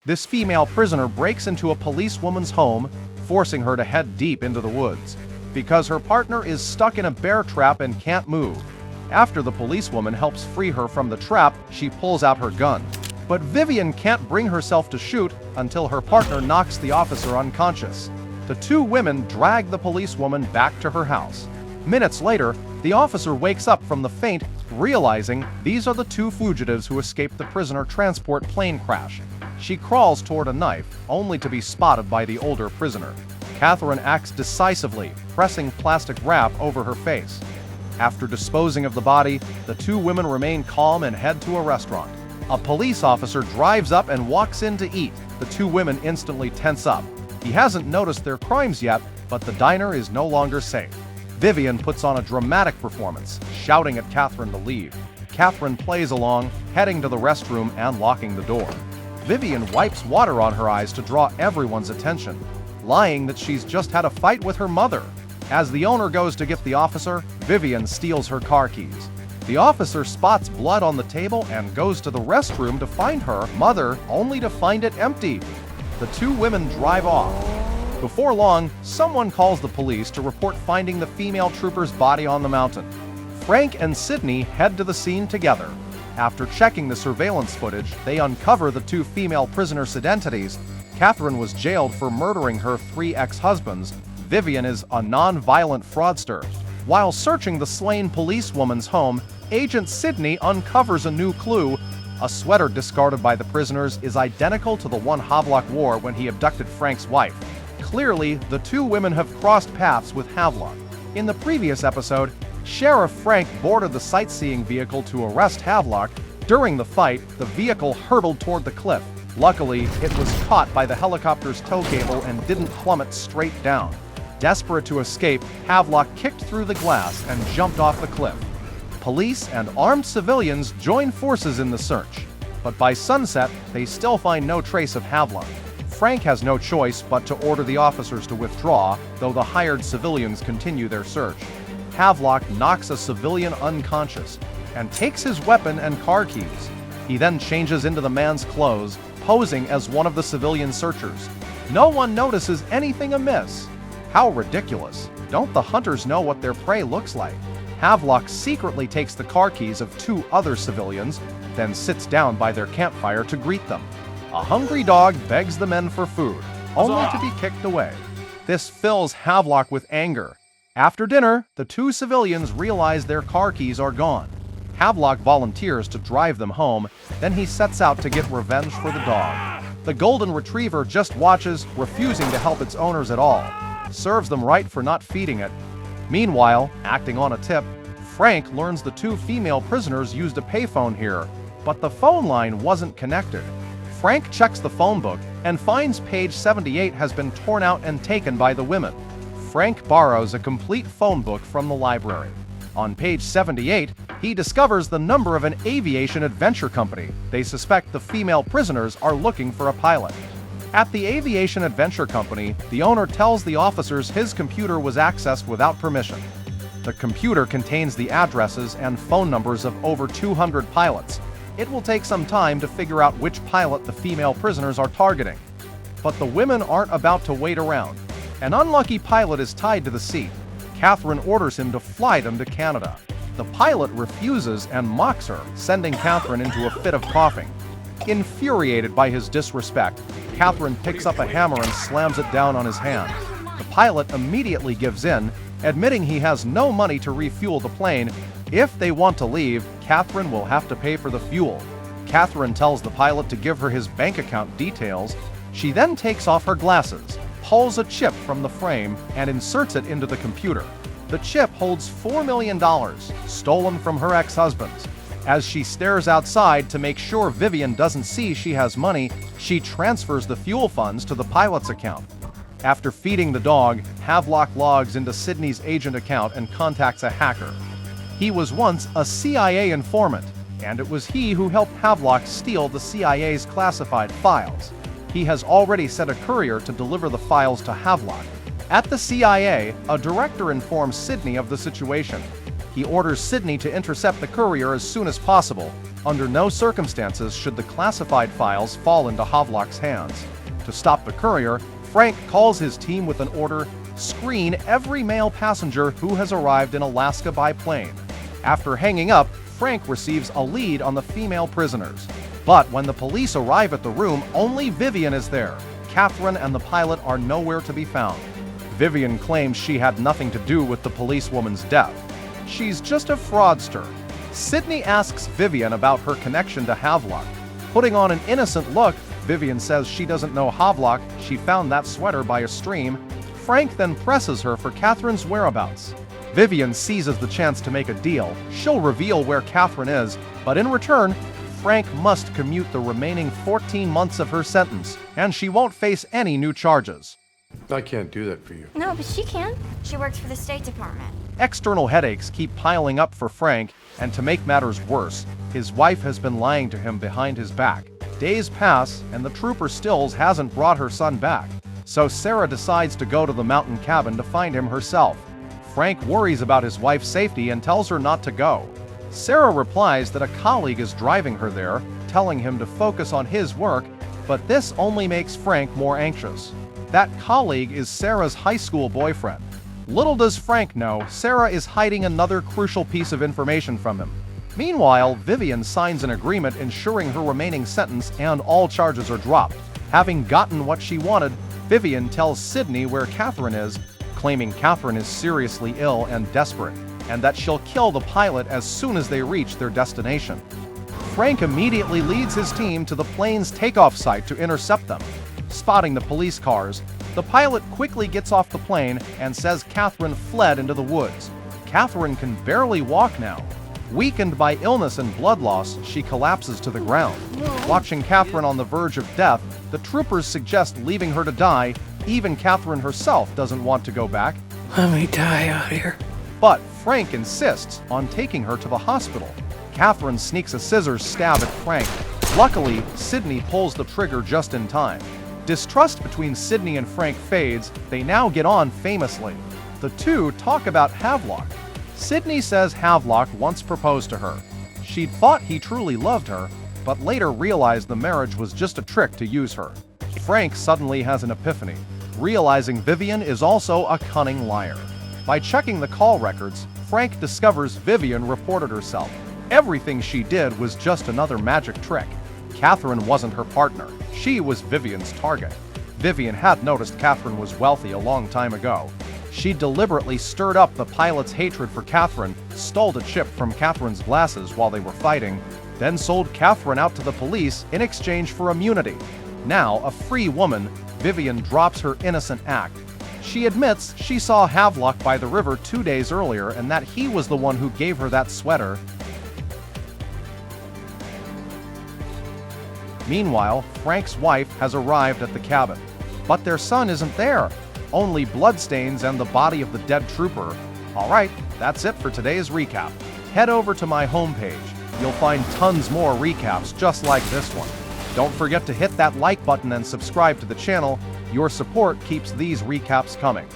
This female prisoner breaks into a policewoman's home, forcing her to head deep into the woods, because her partner is stuck in a bear trap and can't move. After the policewoman helps free her from the trap, she pulls out her gun. But Vivian can't bring herself to shoot until her partner knocks the officer unconscious. The two women drag the policewoman back to her house. Minutes later, the officer wakes up from the faint, realizing these are the two fugitives who escaped the prisoner transport plane crash. She crawls toward a knife, only to be spotted by the older prisoner. Catherine acts decisively, pressing plastic wrap over her face. After disposing of the body, the two women remain calm and head to a restaurant. A police officer drives up and walks in to eat. The two women instantly tense up. He hasn't noticed their crimes yet, but the diner is no longer safe. Vivian puts on a dramatic performance, shouting at Catherine to leave. Catherine plays along, heading to the restroom and locking the door. Vivian wipes water on her eyes to draw everyone's attention, lying that she's just had a fight with her mother. As the owner goes to get the officer, Vivian steals her car keys. The officer spots blood on the table and goes to the restroom to find her mother, only to find it empty. The two women drive off. Before long, someone calls the police to report finding the female trooper's body on the mountain. Frank and Sydney head to the scene together. After checking the surveillance footage, they uncover the two female prisoners' identities. Catherine was jailed for murdering her 3 ex-husbands. Vivian is a non-violent fraudster. While searching the slain policewoman's home, Agent Sydney uncovers a new clue. A sweater discarded by the prisoners is identical to the one Havelock wore when he abducted Frank's wife. Clearly, the two women have crossed paths with Havelock. In the previous episode, Sheriff Frank boarded the sightseeing vehicle to arrest Havelock. During the fight, the vehicle hurtled toward the cliff. Luckily, it was caught by the helicopter's tow cable and didn't plummet straight down. Desperate to escape, Havelock kicked through the glass and jumped off the cliff. Police and armed civilians join forces in the search, but by sunset, they still find no trace of Havelock. Frank has no choice but to order the officers to withdraw, though the hired civilians continue their search. Havelock knocks a civilian unconscious and takes his weapon and car keys. He then changes into the man's clothes, posing as one of the civilian searchers. No one notices anything amiss. How ridiculous. Don't the hunters know what their prey looks like? Havelock secretly takes the car keys of 2 other civilians, then sits down by their campfire to greet them. A hungry dog begs the men for food, only to be kicked away. This fills Havelock with anger. After dinner, the 2 civilians realize their car keys are gone. Havelock volunteers to drive them home, then he sets out to get revenge for the dog. The golden retriever just watches, refusing to help its owners at all. Serves them right for not feeding it. Meanwhile, acting on a tip, Frank learns the 2 female prisoners used a payphone here, but the phone line wasn't connected. Frank checks the phone book and finds page 78 has been torn out and taken by the women. Frank borrows a complete phone book from the library. On page 78, he discovers the number of an aviation adventure company. They suspect the female prisoners are looking for a pilot. At the aviation adventure company, the owner tells the officers his computer was accessed without permission. The computer contains the addresses and phone numbers of over 200 pilots. It will take some time to figure out which pilot the female prisoners are targeting. But the women aren't about to wait around. An unlucky pilot is tied to the seat. Catherine orders him to fly them to Canada. The pilot refuses and mocks her, sending Catherine into a fit of coughing. Infuriated by his disrespect, Catherine picks up a hammer and slams it down on his hand. The pilot immediately gives in, admitting he has no money to refuel the plane. If they want to leave, Catherine will have to pay for the fuel. Catherine tells the pilot to give her his bank account details. She then takes off her glasses, pulls a chip from the frame, and inserts it into the computer. The chip holds $4 million, stolen from her ex-husbands. As she stares outside to make sure Vivian doesn't see she has money, she transfers the fuel funds to the pilot's account. After feeding the dog, Havelock logs into Sydney's agent account and contacts a hacker. He was once a CIA informant, and it was he who helped Havelock steal the CIA's classified files. He has already sent a courier to deliver the files to Havelock. At the CIA, a director informs Sydney of the situation. He orders Sydney to intercept the courier as soon as possible. Under no circumstances should the classified files fall into Havelock's hands. To stop the courier, Frank calls his team with an order: screen every male passenger who has arrived in Alaska by plane. After hanging up, Frank receives a lead on the female prisoners. But when the police arrive at the room, only Vivian is there. Catherine and the pilot are nowhere to be found. Vivian claims she had nothing to do with the policewoman's death. She's just a fraudster. Sydney asks Vivian about her connection to Havelock. Putting on an innocent look, Vivian says she doesn't know Havelock, she found that sweater by a stream. Frank then presses her for Catherine's whereabouts. Vivian seizes the chance to make a deal. She'll reveal where Catherine is, but in return, Frank must commute the remaining 14 months of her sentence, and she won't face any new charges. I can't do that for you. No, but she can. She works for the State Department. External headaches keep piling up for Frank, and to make matters worse, his wife has been lying to him behind his back. Days pass, and the trooper Stills hasn't brought her son back. So Sarah decides to go to the mountain cabin to find him herself. Frank worries about his wife's safety and tells her not to go. Sarah replies that a colleague is driving her there, telling him to focus on his work, but this only makes Frank more anxious. That colleague is Sarah's high school boyfriend. Little does Frank know, Sarah is hiding another crucial piece of information from him. Meanwhile, Vivian signs an agreement ensuring her remaining sentence and all charges are dropped. Having gotten what she wanted, Vivian tells Sydney where Catherine is, claiming Catherine is seriously ill and desperate, and that she'll kill the pilot as soon as they reach their destination. Frank immediately leads his team to the plane's takeoff site to intercept them. Spotting the police cars, the pilot quickly gets off the plane and says Catherine fled into the woods. Catherine can barely walk now. Weakened by illness and blood loss, she collapses to the ground. Watching Catherine on the verge of death, the troopers suggest leaving her to die. Even Catherine herself doesn't want to go back. Let me die out here. But Frank insists on taking her to the hospital. Catherine sneaks a scissors stab at Frank. Luckily, Sydney pulls the trigger just in time. Distrust between Sydney and Frank fades. They now get on famously. The two talk about Havelock. Sydney says Havelock once proposed to her. She'd thought he truly loved her, but later realized the marriage was just a trick to use her. Frank suddenly has an epiphany, realizing Vivian is also a cunning liar. By checking the call records, Frank discovers Vivian reported herself. Everything she did was just another magic trick. Catherine wasn't her partner. She was Vivian's target. Vivian had noticed Catherine was wealthy a long time ago. She deliberately stirred up the pilot's hatred for Catherine, stole a chip from Catherine's glasses while they were fighting, then sold Catherine out to the police in exchange for immunity. Now, a free woman, Vivian drops her innocent act. She admits she saw Havelock by the river 2 days earlier and that he was the one who gave her that sweater. Meanwhile, Frank's wife has arrived at the cabin, but their son isn't there. Only bloodstains and the body of the dead trooper. Alright, that's it for today's recap. Head over to my homepage. You'll find tons more recaps just like this one. Don't forget to hit that like button and subscribe to the channel. Your support keeps these recaps coming.